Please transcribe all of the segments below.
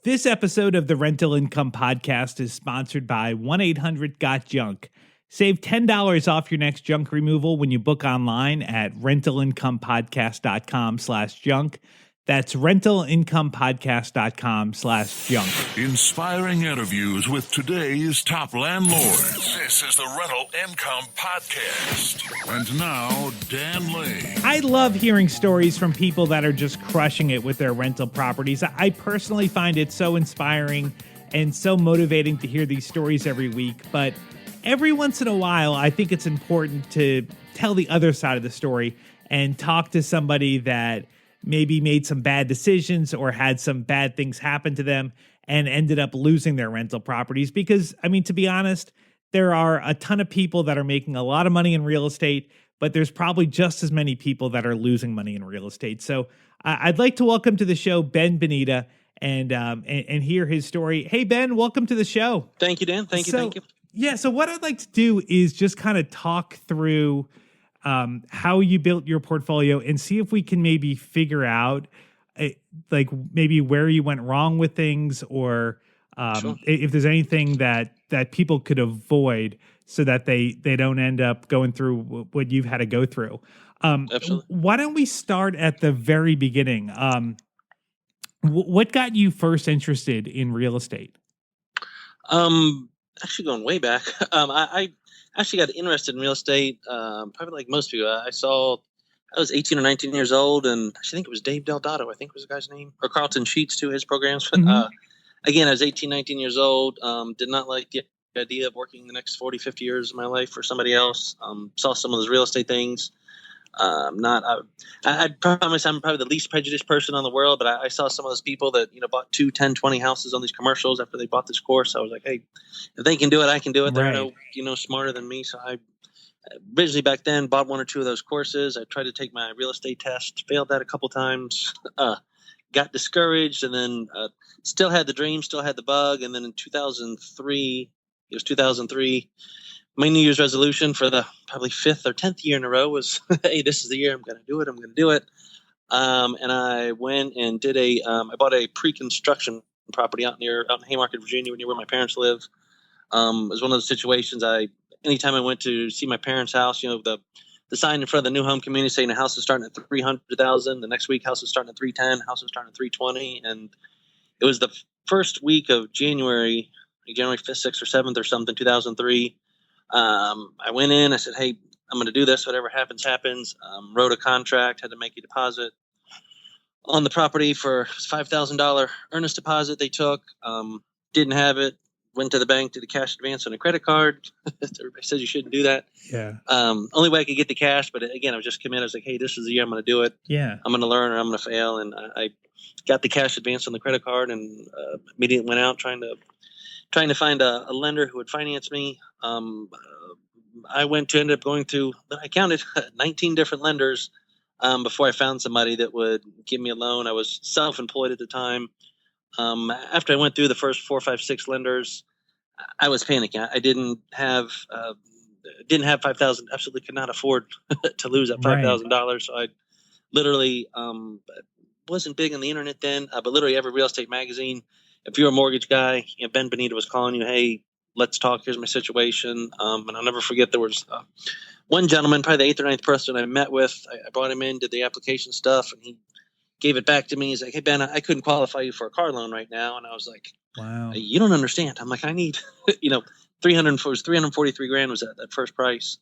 This episode of the Rental Income Podcast is sponsored by 1-800-GOT-JUNK. Save $10 off your next junk removal when you book online at rentalincomepodcast.com/junk. That's rentalincomepodcast.com/junk. Inspiring interviews with today's top landlords. This is the Rental Income Podcast. And now, Dan Lane. I love hearing stories from people that are just crushing it with their rental properties. I personally find it so inspiring and so motivating to hear these stories every week. But every once in a while, I think it's important to tell the other side of the story and talk to somebody that maybe made some bad decisions or had some bad things happen to them and ended up losing their rental properties. Because, I mean, to be honest, there are a ton of people that are making a lot of money in real estate, but there's probably just as many people that are losing money in real estate. So I'd like to welcome to the show Benita and hear his story. Hey, Ben, welcome to the show. Thank you, Dan. Thank you. Yeah, so what I'd like to do is just kind of talk through how you built your portfolio and see if we can maybe figure out like maybe where you went wrong with things or Sure. if there's anything that people could avoid so that they don't end up going through what you've had to go through. Absolutely. Why don't we start at the very beginning? What got you first interested in real estate? Actually going way back. I actually got interested in real estate, probably like most people. I was 18 or 19 years old, and I think it was Dave Delgado, I think was the guy's name, or Carlton Sheets too, his programs. But again, I was 18, 19 years old, did not like the idea of working the next 40, 50 years of my life for somebody else. Saw some of those real estate things. I promise I'm probably the least prejudiced person in the world, but I saw some of those people that, bought 2, 10, 20 houses on these commercials after they bought this course. I was like, hey, if they can do it, I can do it. They're no, smarter than me. So I originally back then bought 1 or 2 of those courses. I tried to take my real estate test, failed that a couple times, got discouraged, and then still had the dream, still had the bug. And then in 2003, my New Year's resolution for the probably 5th or 10th year in a row was, hey, this is the year I'm going to do it. And I went and did I bought a pre-construction property out in Haymarket, Virginia, near where my parents live. It was one of those situations anytime I went to see my parents' house, the sign in front of the new home community saying the house is starting at $300,000. The next week, house is starting at $310,000, house is starting at $320,000. And it was the first week of January 5th, 6th, or 7th or something, 2003. I went in, I said, hey, I'm going to do this. Whatever happens, happens. Wrote a contract, had to make a deposit on the property for $5,000 earnest deposit they took. Didn't have it. Went to the bank, did a cash advance on a credit card. Everybody says you shouldn't do that. Yeah. Only way I could get the cash, but again, I was just committed. I was like, hey, this is the year I'm going to do it. Yeah. I'm going to learn or I'm going to fail. And I got the cash advance on the credit card and immediately went out trying to find a lender who would finance me. I ended up going to, I counted 19 different lenders before I found somebody that would give me a loan. I was self-employed at the time. After I went through the first 4, 5, 6 lenders, I was panicking. I didn't have $5,000. Absolutely could not afford to lose that $5,000. So I literally wasn't big on the internet then, but literally every real estate magazine. If you're a mortgage guy, Benita was calling you, hey, let's talk. Here's my situation. And I'll never forget there was one gentleman, probably the 8th or 9th person I met with. I brought him in, did the application stuff, and he gave it back to me. He's like, hey, Ben, I couldn't qualify you for a car loan right now. And I was like, wow, you don't understand. I'm like, I need, $343,000 was that first price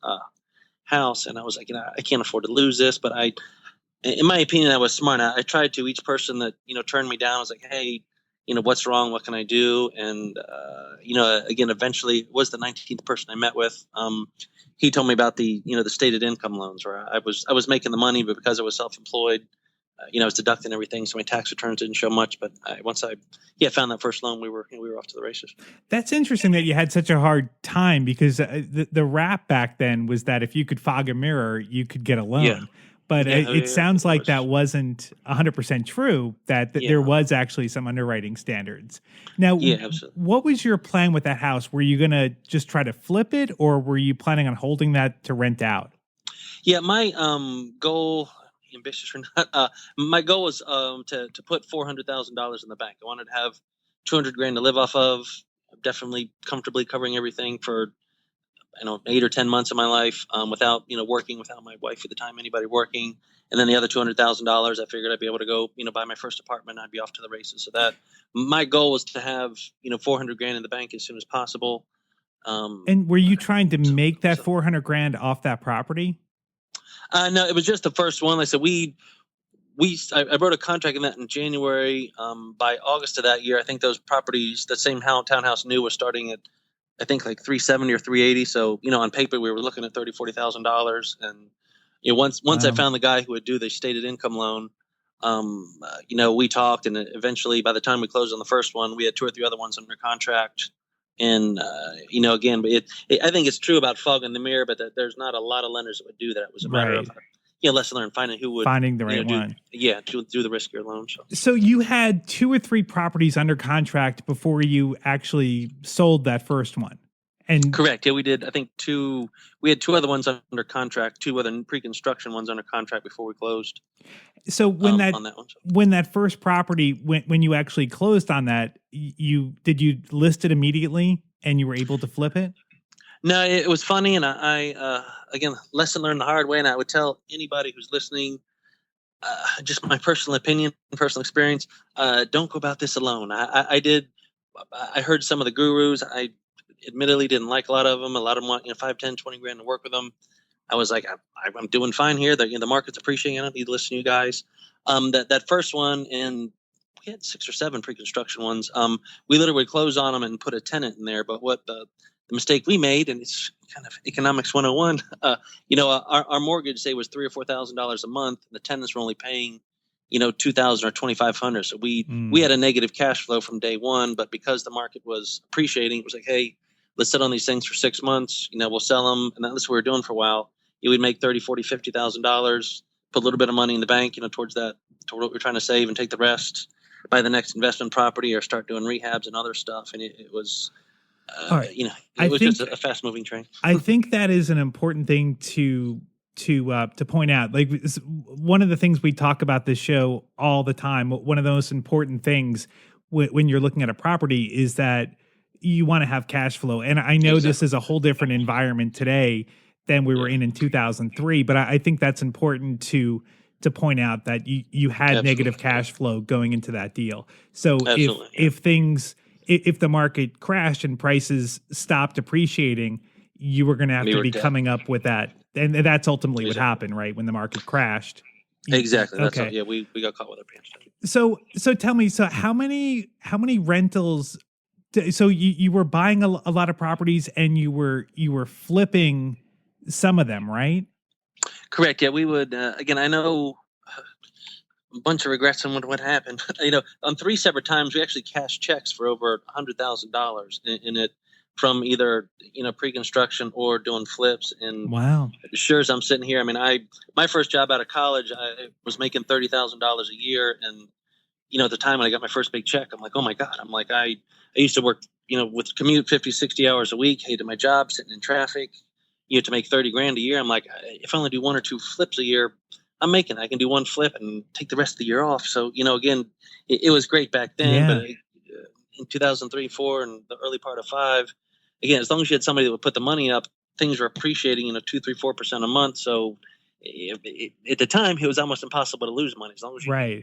house. And I was like, I can't afford to lose this. But in my opinion, I was smart. I tried to. Each person that, turned me down, I was like, hey, what's wrong? What can I do? And, again, eventually it was the 19th person I met with. He told me about the stated income loans where I was making the money, but because I was self-employed, I was deducting everything. So my tax returns didn't show much, but once I found that first loan, we were off to the races. That's interesting that you had such a hard time because the rap back then was that if you could fog a mirror, you could get a loan. Yeah. But it sounds like that wasn't 100% true, that there was actually some underwriting standards. Now, what was your plan with that house? Were you going to just try to flip it, or were you planning on holding that to rent out? Yeah, my goal, ambitious or not, my goal was to put $400,000 in the bank. I wanted to have 200 grand to live off of. Definitely comfortably covering everything for 8 or 10 months of my life, without working, without my wife at the time, anybody working. And then the other $200,000, I figured I'd be able to go buy my first apartment. I'd be off to the races. So that my goal was to have 400 grand in the bank as soon as possible. And were you trying to make that 400 grand off that property? No, it was just the first one. Like I said, I wrote a contract in that in January. By August of that year, I think those properties, the same townhouse new, was starting at, I think, like 370 or 380. So, on paper, we were looking at $40,000. And, once Wow. I found the guy who would do the stated income loan, we talked, and eventually by the time we closed on the first one, we had 2 or 3 other ones under contract. And, again, but I think it's true about fog in the mirror, but there's not a lot of lenders that would do that. It was a matter of, lesson learned, finding the right one. Do the riskier loan. So you had 2 or 3 properties under contract before you actually sold that first one. And correct. Yeah, we did. I think we had 2 other ones under contract, 2 other pre-construction ones under contract before we closed. So when on that one, when that first property, when you actually closed on that, did you list it immediately and you were able to flip it? No, it was funny, and I again, lesson learned the hard way, and I would tell anybody who's listening, just my personal opinion, personal experience, don't go about this alone. I heard some of the gurus. I admittedly didn't like a lot of them. A lot of them want 5, 10, 20 grand to work with them. I was like, I'm doing fine here. The market's appreciating. I don't need to listen to you guys. That first one, and we had 6 or 7 pre-construction ones. We literally closed on them and put a tenant in there. But what the mistake we made, and it's kind of economics 101, our mortgage, say, was $3,000 or $4,000 a month. The tenants were only paying, $2,000 or $2,500. So we had a negative cash flow from day one. But because the market was appreciating, it was like, hey, let's sit on these things for 6 months. We'll sell them, and that's what we were doing for a while. You would make $30,000, $40,000, $50,000, put a little bit of money in the bank, toward what we're trying to save, and take the rest, buy the next investment property, or start doing rehabs and other stuff. And it was. It was just a fast-moving train. I think that is an important thing to point out. Like, one of the things we talk about this show all the time, one of the most important things when you're looking at a property is that you want to have cash flow. And I know This is a whole different environment today than we were in 2003, but I think that's important to point out that you had negative cash flow going into that deal. So if the market crashed and prices stopped appreciating, you were going to have to be coming up with that. And that's ultimately what happened, right? When the market crashed. Exactly. That's we got caught with our pants down. So tell me, how many rentals? So you were buying a lot of properties and you were flipping some of them, right? Correct. Yeah, we would, again, I know a bunch of regrets on what happened. On 3 separate times, we actually cashed checks for over $100,000 in it, from either pre-construction or doing flips. And wow, sure as I'm sitting here, my first job out of college, I was making $30,000 a year, and at the time when I got my first big check, I'm like, oh my God, I used to work with commute 50, 60 hours a week, hated my job, sitting in traffic. You have to make 30 grand a year. I'm like, if I only do 1 or 2 flips a year, I can do 1 flip and take the rest of the year off. So, again, it was great back then, but in 2003, 4, and the early part of 5, again, as long as you had somebody that would put the money up, things were appreciating, 2, 3, 4% a month. So at the time, it was almost impossible to lose money as long as you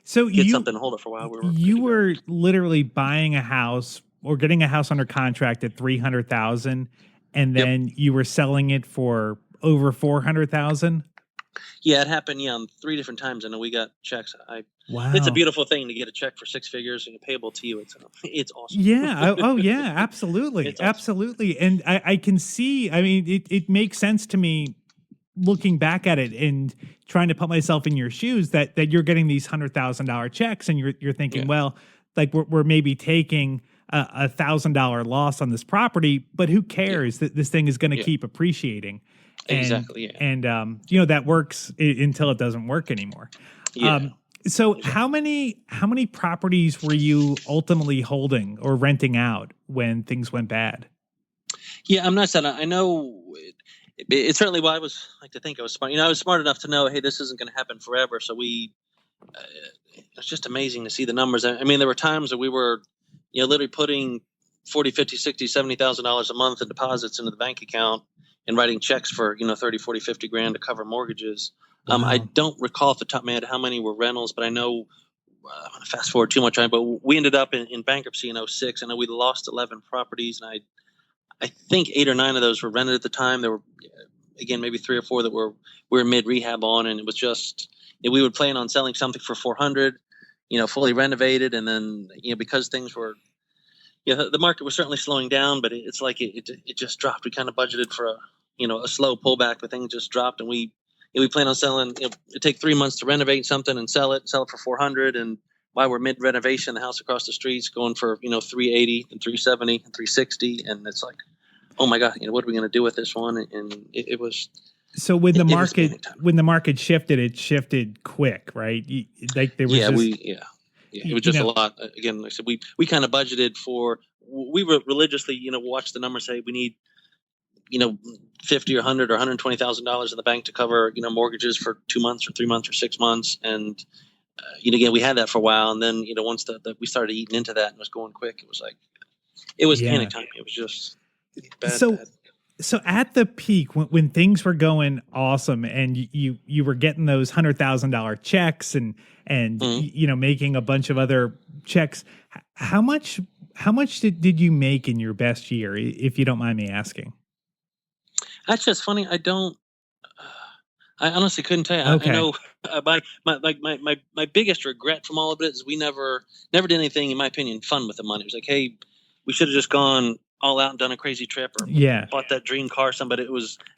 so get something to hold it for a while. You were literally buying a house or getting a house under contract at $300,000, and then you were selling it for over $400,000. Yeah, it happened. Yeah, on 3 different times. I know we got checks. Wow, it's a beautiful thing to get a check for 6 figures and payable to you. It's awesome. Yeah. Oh yeah, absolutely, awesome. Absolutely. And I can see. It makes sense to me looking back at it and trying to put myself in your shoes that you're getting these $100,000 checks and you're thinking, well, like we're maybe taking a $1,000 loss on this property, but who cares that this thing is going to keep appreciating. Exactly. Yeah. And that works until it doesn't work anymore. Yeah. So how many properties were you ultimately holding or renting out when things went bad? Yeah, I'm not saying I know it's certainly why I was like to think I was smart. I was smart enough to know, hey, this isn't going to happen forever. So it's just amazing to see the numbers. There were times that we were, literally putting 40, 50, 60, $70,000 a month in deposits into the bank account and writing checks for, 30, 40, 50 grand to cover mortgages. Wow. I don't recall off the top of my head how many were rentals, but I know, I'm going to fast forward too much time, but we ended up in bankruptcy in 06. I know we lost 11 properties, and I think 8 or 9 of those were rented at the time. There were, again, maybe 3 or 4 that we were mid rehab on, and it was just, we would plan on selling something for 400, fully renovated, and then because things were, the market was certainly slowing down, but it's like it just dropped. We kind of budgeted for a slow pullback, but things just dropped, and we plan on selling. It take 3 months to renovate something and sell it for 400, and while we're mid renovation, the house across the street's going for 380 and 370 and 360, and it's like, oh my God, what are we going to do with this one? And it was. So when the market shifted, it shifted quick, right? Like there was it was just a lot. Again, like I said, we kind of budgeted for. We were religiously, watch the numbers, say we need, $50 or $100 or $120,000 in the bank to cover, mortgages for 2 months or 3 months or 6 months, and again, we had that for a while, and then once we started eating into that and it was going quick, it was like panic time. It was just bad. So at the peak, when things were going awesome, and you were getting those $100,000 checks and making a bunch of other checks, how much did you make in your best year, if you don't mind me asking? That's just funny. I honestly couldn't tell you. Okay. I know my biggest regret from all of it is we never did anything, in my opinion, fun with the money. It was like, hey, we should have just gone all out and done a crazy trip or bought that dream car.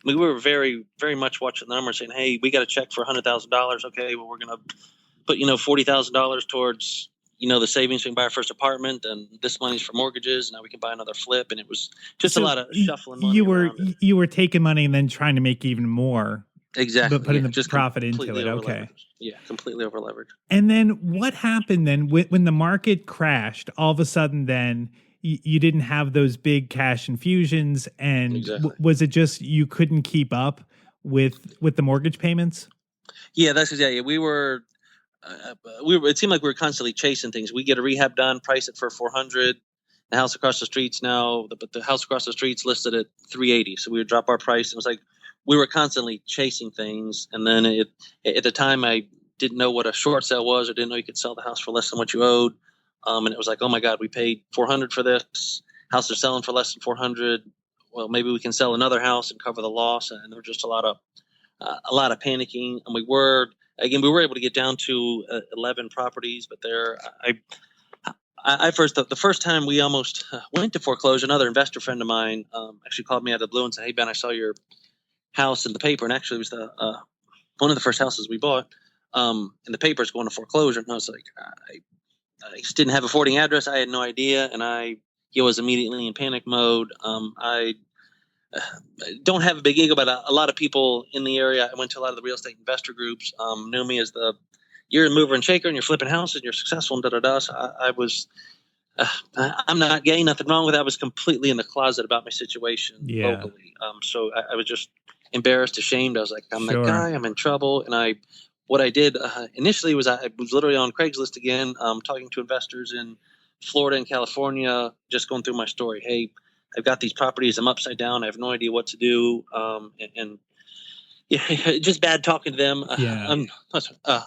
We were very, very much watching the numbers saying, hey, we got a check for $100,000. Okay, well, we're going to put, $40,000 towards, the savings so we can buy our first apartment, and this money's for mortgages. Now we can buy another flip. And it was just a lot of shuffling money. You were taking money and then trying to make even more. Exactly. But putting the profit into it. Okay. Yeah, completely over leveraged. And then what happened then when the market crashed? All of a sudden, then you didn't have those big cash infusions, and exactly. Was it just you couldn't keep up with the mortgage payments? Yeah, that's exactly. We were. It seemed like we were constantly chasing things. We get a rehab done, price it for 400. The house across the street's now, but the house across the street's listed at 380. So we would drop our price. It was like we were constantly chasing things. And then at the time, I didn't know what a short sale was, or didn't know you could sell the house for less than what you owed. And it was like, oh my God, we paid 400 for this house. They're selling for less than 400. Well, maybe we can sell another house and cover the loss. And there was just a lot of panicking. And we were able to get down to 11 properties, but the first time we almost went to foreclosure, another investor friend of mine actually called me out of the blue and said, hey, Ben, I saw your house in the paper. And actually it was one of the first houses we bought. And the paper's going to foreclosure. And I was like, I just didn't have a forwarding address. I had no idea. And he was immediately in panic mode. I don't have a big ego, but a lot of people in the area, I went to a lot of the real estate investor groups, knew me as you're a mover and shaker and you're flipping houses and you're successful and da-da-da. So I'm not gay, nothing wrong with that. I was completely in the closet about my situation locally. So I was just embarrassed, ashamed. I was like, I'm that guy, I'm in trouble. And what I did initially was I was literally on Craigslist again, talking to investors in Florida and California, just going through my story. Hey, I've got these properties. I'm upside down. I have no idea what to do. And just bad talking to them.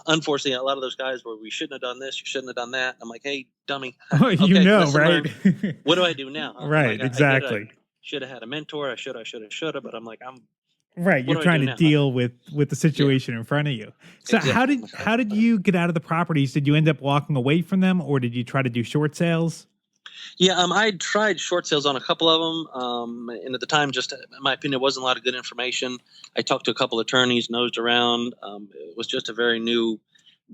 Unfortunately, a lot of those guys were, we shouldn't have done this. You shouldn't have done that. I'm like, hey, dummy. Okay, right? What do I do now? Right, like, exactly. I should have had a mentor. I should have. But I'm like, right. You're trying to deal with the situation in front of you. So exactly. how did you get out of the properties? Did you end up walking away from them, or did you try to do short sales? Yeah, I tried short sales on a couple of them, and at the time, just in my opinion, it wasn't a lot of good information. I talked to a couple attorneys, nosed around. It was just a very new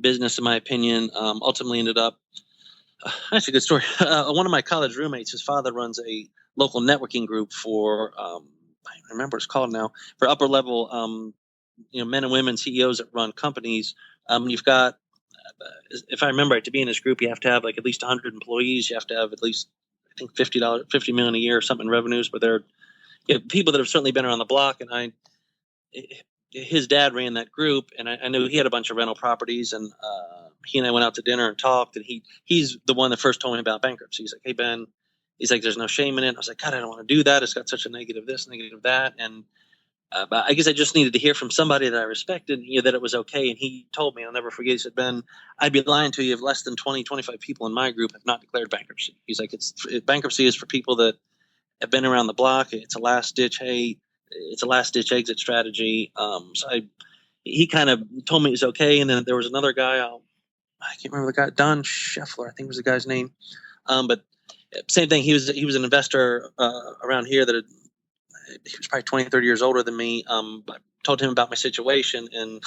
business, in my opinion. Ultimately ended up, that's a good story. One of my college roommates, his father runs a local networking group for, I remember what it's called now, for upper level, men and women CEOs that run companies. You've got, if I remember right, to be in this group, you have to have like at least 100 employees. You have to have at least, I think, $50 million a year or something in revenues. But they're people that have certainly been around the block. And his dad ran that group, and I knew he had a bunch of rental properties, and he and I went out to dinner and talked, and he's the one that first told me about bankruptcy. He's like, "Hey, Ben," he's like, "there's no shame in it." I was like, "God, I don't want to do that. It's got such a negative this, negative that." And but I guess I just needed to hear from somebody that I respected, that it was okay. And he told me, I'll never forget, he said, "Ben, I'd be lying to you if less than 20, 25 people in my group have not declared bankruptcy." He's like, bankruptcy is for people that have been around the block. It's a last ditch exit strategy. He kind of told me it was okay. And then there was another guy, I can't remember the guy, Don Scheffler, I think was the guy's name. But same thing. He was an investor around here he was probably 20, 30 years older than me. I told him about my situation, and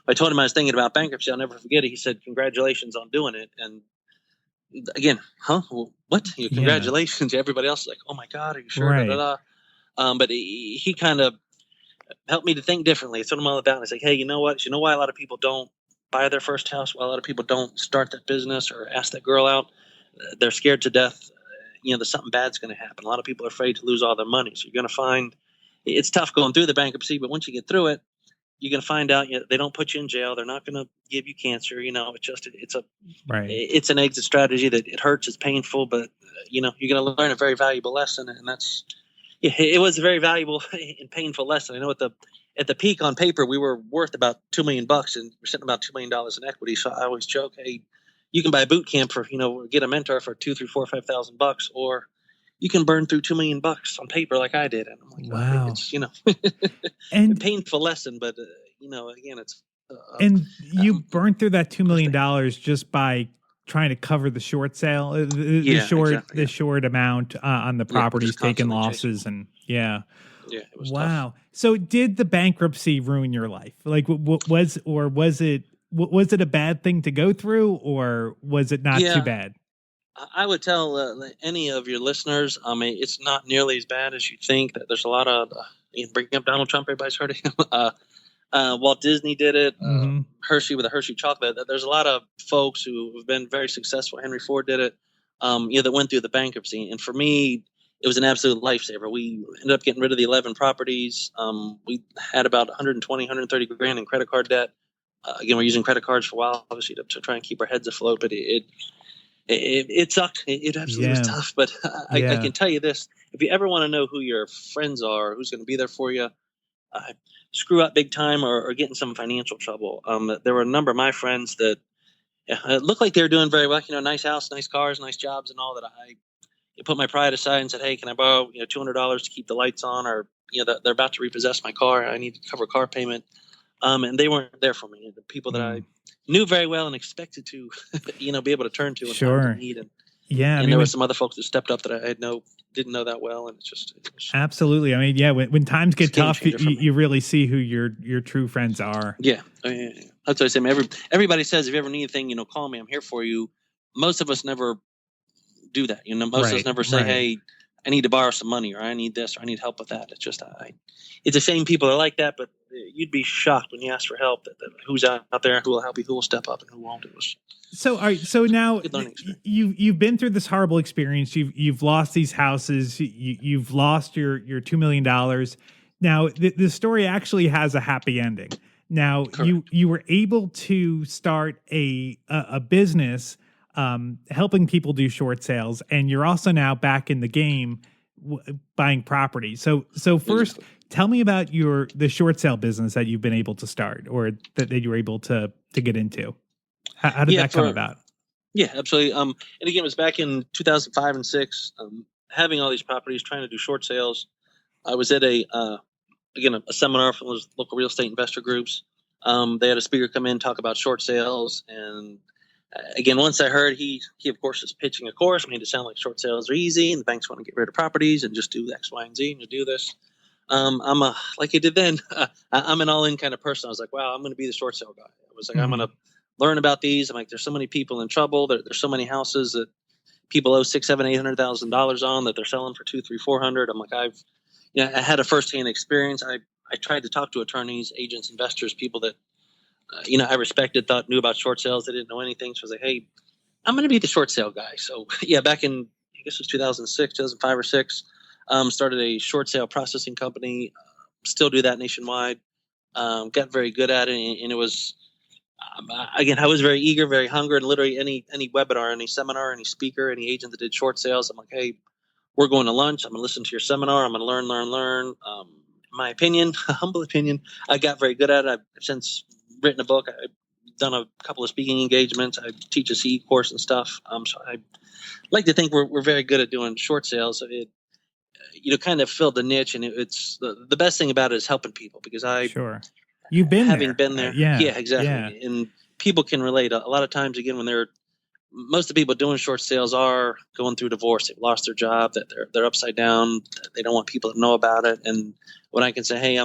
I told him I was thinking about bankruptcy. I'll never forget it. He said, "Congratulations on doing it." And again, well, what? Congratulations. Yeah. Everybody else is like, "Oh my God, are you sure?" Right. Da, da, da. But he kind of helped me to think differently. It's what I'm all about. It's like, hey, you know what? You know why a lot of people don't buy their first house? Why a lot of people don't start that business or ask that girl out? They're scared to death. That something bad's going to happen. A lot of people are afraid to lose all their money. So you're going to find it's tough going through the bankruptcy, but once you get through it, you're going to find out they don't put you in jail. They're not going to give you cancer. It's an exit strategy that it hurts. It's painful, but you're going to learn a very valuable lesson. And it was a very valuable and painful lesson. I know at the peak on paper, we were worth about $2 million, and we're sitting about $2 million in equity. So I always joke, hey, you can buy a boot camp for, get a mentor for $2,000, $3,000, $4,000, $5,000, or you can burn through $2 million on paper like I did. And I'm like, wow, it's, and a painful lesson, but again, it's, and you burned through that $2 million just by trying to cover the short sale, the short amount on the properties, taking losses. And it was wow. tough. So did the bankruptcy ruin your life? Like was it a bad thing to go through, or was it not too bad? I would tell any of your listeners, it's not nearly as bad as you think. That there's a lot of bringing up Donald Trump. Everybody's heard of him. Walt Disney did it. Hershey with a Hershey chocolate. There's a lot of folks who have been very successful. Henry Ford did it. That went through the bankruptcy. And for me, it was an absolute lifesaver. We ended up getting rid of the 11 properties. We had about 120, 130 grand in credit card debt. Again, we're using credit cards for a while, obviously, to try and keep our heads afloat. But it sucked. It absolutely was tough. But I can tell you this: if you ever want to know who your friends are, who's going to be there for you, screw up big time or get in some financial trouble. There were a number of my friends that it looked like they were doing very well. Nice house, nice cars, nice jobs, and all that. I put my pride aside and said, "Hey, can I borrow $200 to keep the lights on?" Or they're about to repossess my car. I need to cover a car payment. And they weren't there for me. The people that I knew very well and expected to, be able to turn to in times of need. And there were some other folks that stepped up that I didn't know that well, and it was absolutely. I mean, when times get tough, you really see who your true friends are. Yeah, that's what I say. Everybody says if you ever need anything, call me. I'm here for you. Most of us never do that. Most of us never say, "Hey, I need to borrow some money," or "I need this," or "I need help with that." It's just it's a shame people are like that, but you'd be shocked when you ask for help that who's out there, who will help you, who will step up, and who won't. It was so. All right, so now you've been through this horrible experience. You've lost these houses. You've lost your $2 million. Now the story actually has a happy ending. Now you were able to start a business helping people do short sales, and you're also now back in the game buying property. So first, tell me about the short sale business that you've been able to start, or that you were able to get into. How did that come about? Yeah, absolutely. And again, it was back in 2005 and 6. Having all these properties, trying to do short sales. I was at a seminar from those local real estate investor groups. They had a speaker come in, talk about short sales, and again, once I heard he of course is pitching a course, made it sound like short sales are easy and the banks want to get rid of properties and just do X, Y, and Z and you do this. I'm like he did then. I'm an all-in kind of person. I was like, wow, I'm going to be the short sale guy. I was like, I'm going to learn about these. I'm like, there's so many people in trouble. There's so many houses that people owe $600,000, $700,000, $800,000 on that they're selling for $200,000, $300,000, $400,000. I'm like, I had a firsthand experience. I tried to talk to attorneys, agents, investors, people that I respected, thought knew about short sales. They didn't know anything. So I was like, hey, I'm going to be the short sale guy. So back in, I guess it was 2006, 2005 or 6, started a short sale processing company, still do that nationwide. Got very good at it. And it was Again, I was very eager, very hungry, and literally any webinar, any seminar, any speaker, any agent that did short sales, I'm like, hey, we're going to lunch. I'm going to listen to your seminar. I'm going to learn. In my opinion, humble opinion, I got very good at it. I've since written a book. I've done a couple of speaking engagements. I teach a CE course and stuff. So I like to think we're very good at doing short sales. It kind of filled the niche, and it's the best thing about it is helping people, because Sure. You've been having there. been there. Yeah, exactly. Yeah. And people can relate. A lot of times, again, when most of the people doing short sales are going through divorce. They've lost their job, that they're upside down. They don't want people to know about it. And when I can say, hey,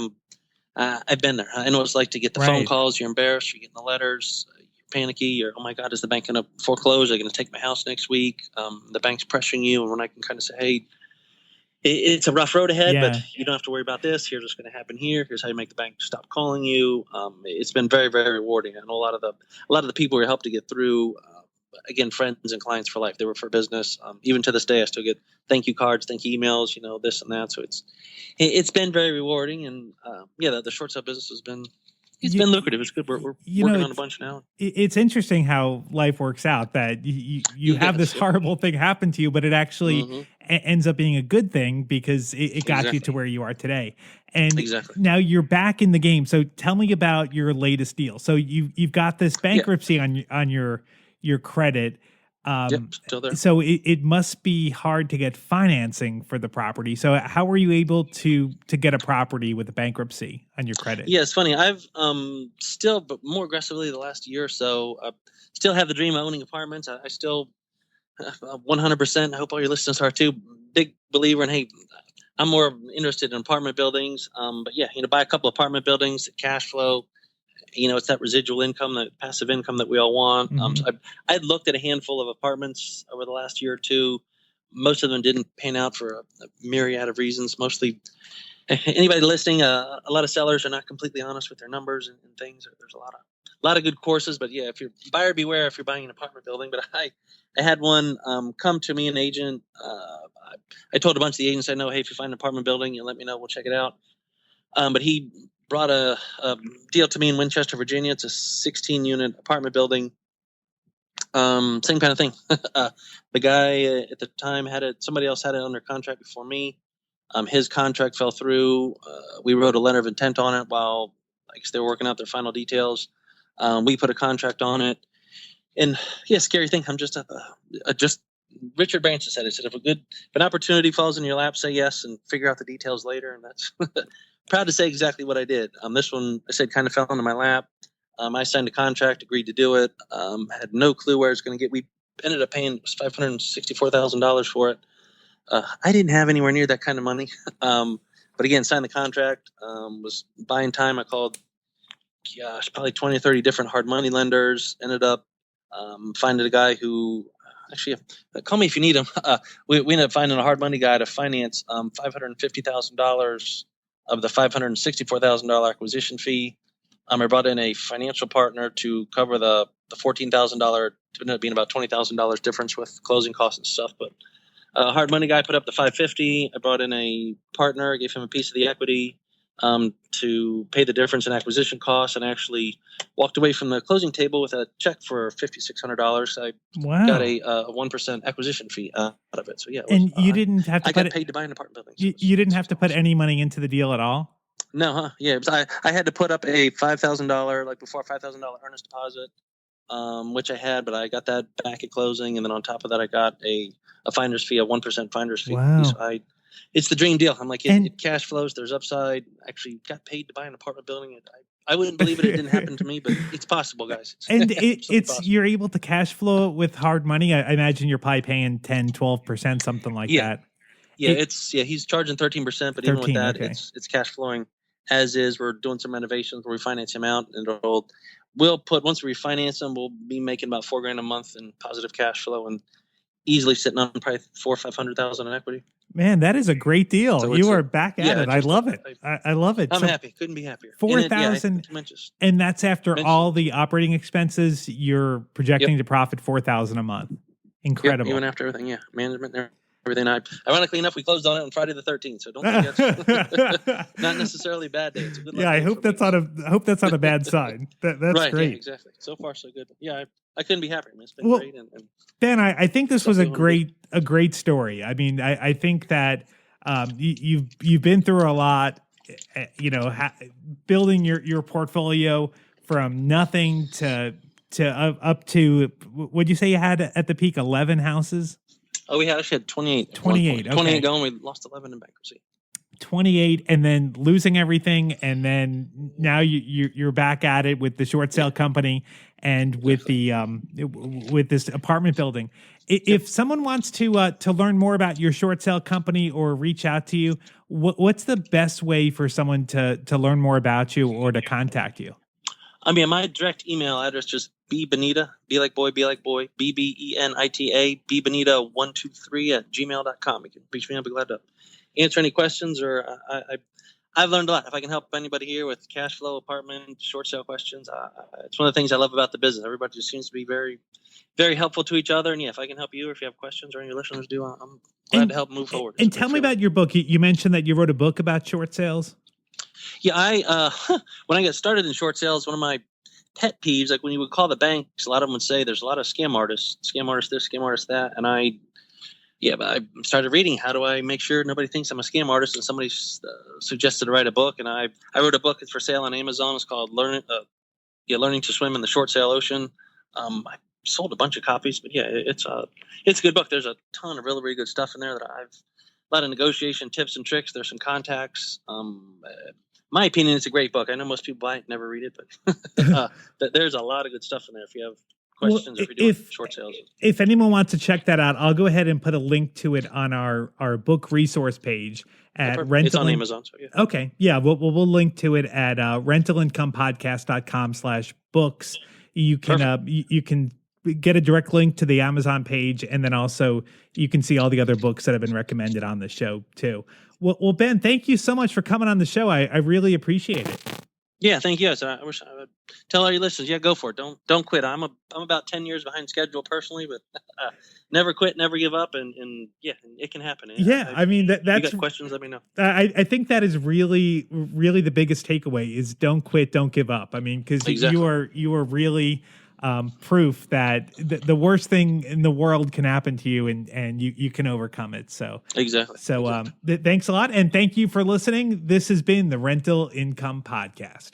I've been there. I know what it's like to get the phone calls. You're embarrassed. You're getting the letters. You're panicky. You're, oh my God, is the bank going to foreclose? They're going to take my house next week. The bank's pressuring you. And when I can kind of say, hey, it's a rough road ahead, but you don't have to worry about this. Here's what's going to happen here. Here's how you make the bank stop calling you. It's been very, very rewarding. I know a lot of the people we helped to get through. Again, friends and clients for life. They were for business. Even to this day, I still get thank you cards, thank you emails, this and that. So it's been very rewarding, and the short sale business has been been lucrative. It's good. We're working on a bunch now. It's interesting how life works out. That you have this horrible thing happen to you, but it actually ends up being a good thing, because it got you to where you are today. And now you're back in the game. So tell me about your latest deal. So you've got this bankruptcy on your credit. Still there. So it must be hard to get financing for the property. So how were you able to get a property with a bankruptcy on your credit? Yeah, it's funny. I've still, but more aggressively the last year or so, still have the dream of owning apartments. I still 100%. I hope all your listeners are too. Big believer in, hey, I'm more interested in apartment buildings. But yeah, buy a couple apartment buildings, cash flow. It's that residual income, that passive income that we all want. So I had looked at a handful of apartments over the last year or two. Most of them didn't pan out for a myriad of reasons. Mostly, anybody listening, a lot of sellers are not completely honest with their numbers and things. There's a lot of good courses, but yeah, if you're buyer beware if you're buying an apartment building. But I had one come to me, an agent. I told a bunch of the agents I know, hey, if you find an apartment building, you let me know. We'll check it out. But he brought a deal to me in Winchester, Virginia. It's a 16-unit apartment building. Same kind of thing. The guy at the time somebody else had it under contract before me. His contract fell through. We wrote a letter of intent on it while I guess they were working out their final details. We put a contract on it. And yeah, scary thing. I'm just Richard Branson said, if an opportunity falls in your lap, say yes and figure out the details later. And that's proud to say exactly what I did. This one, I said, kind of fell into my lap. I signed a contract, agreed to do it. Had no clue where it's going to get. We ended up paying $564,000 for it. I didn't have anywhere near that kind of money. But again, signed the contract, was buying time. I called, probably 20 or 30 different hard money lenders. Ended up finding a guy who, actually, call me if you need him. We ended up finding a hard money guy to finance $550,000 of the $564,000 acquisition fee. I brought in a financial partner to cover the $14,000, ended up being about $20,000 difference with closing costs and stuff. But a hard money guy put up the $550,000. I brought in a partner, gave him a piece of the equity to pay the difference in acquisition costs, and actually walked away from the closing table with a check for $5,600. I got a 1% acquisition fee out of it. So yeah, you didn't have to. I got paid to buy an apartment building. You didn't have to put any money into the deal at all. No, Yeah, I had to put up a $5,000, like before, $5,000 earnest deposit, which I had, but I got that back at closing, and then on top of that, I got a finder's fee, a 1% finder's fee. Wow. So it's the dream deal. I'm like, it cash flows. There's upside. Actually, got paid to buy an apartment building. I wouldn't believe it. It didn't happen to me, but it's possible, guys. It's you're able to cash flow with hard money. I imagine you're probably paying 10, 12%, something like that. Yeah, he's charging 13%, but even with that, it's cash flowing as is. We're doing some renovations where we finance him out, and once we refinance him, we'll be making about $4,000 a month in positive cash flow and easily sitting on probably $400,000 or $500,000 in equity. Man, that is a great deal. So you are back at it. I love it. I love it. I'm happy. Couldn't be happier. 4,000, and that's after all the operating expenses. You're projecting to profit $4,000 a month. Incredible. Even after everything, management there. everything. Ironically enough, we closed on it on Friday the 13th, so don't think that's not necessarily a bad day. It's a good luck I day hope for that's me. not a bad sign. That's Right, great. yeah, exactly. So far, so good. Yeah, I couldn't be happier, man. It's been Well, great. And Ben, I think this was exactly a great story. I mean, I think that you've been through a lot, building your portfolio from nothing to up to, what'd you say you had at the peak, 11 houses? Oh, we actually had 28. 28, okay. 28 going. We lost 11 in bankruptcy. 28, and then losing everything, and then now you're back at it with the short sale company and with the with this apartment building. If someone wants to learn more about your short sale company or reach out to you, what's the best way for someone to learn more about you or to contact you? I mean, my direct email address just Benita, be like boy, BBenita, bbenita123 @gmail.com. You can reach me. I'll be glad to answer any questions, or I've learned a lot. If I can help anybody here with cash flow, apartment, short sale questions, it's one of the things I love about the business. Everybody just seems to be very, very helpful to each other. And yeah, if I can help you, or if you have questions, or any listeners do, I'm glad to help move forward. And tell me about your book. You mentioned that you wrote a book about short sales. Yeah, when I got started in short sales, one of my pet peeves, like when you would call the banks, a lot of them would say there's a lot of scam artists this, scam artist that, and I started reading, how do I make sure nobody thinks I'm a scam artist, and somebody suggested to write a book, and I wrote a book. It's for sale on Amazon. It's called Learning to Swim in the Short Sale Ocean. I sold a bunch of copies, but yeah, it's a good book. There's a ton of really, really good stuff in there that a lot of negotiation tips and tricks. There's some contacts. My opinion, it's a great book. I know most people buy it, never read it, but there's a lot of good stuff in there if you have questions, if you're doing short sales. If anyone wants to check that out, I'll go ahead and put a link to it on our book resource page at rental. It's on Amazon, so yeah. Okay, yeah, we'll link to it at rentalincompodcast.com/books. You can you can get a direct link to the Amazon page, and then also you can see all the other books that have been recommended on the show too. Well, Ben, thank you so much for coming on the show. I really appreciate it. Yeah, thank you. So I wish I would tell all your listeners, yeah, go for it. Don't quit. I'm about 10 years behind schedule personally, but never quit, never give up, and yeah, it can happen. Yeah, I mean that's. You got questions? Let me know. I think that is really, really the biggest takeaway is don't quit, don't give up. I mean, because exactly. you are really proof that the worst thing in the world can happen to you, and you can overcome it. So exactly. So thanks a lot, and thank you for listening. This has been the Rental Income Podcast.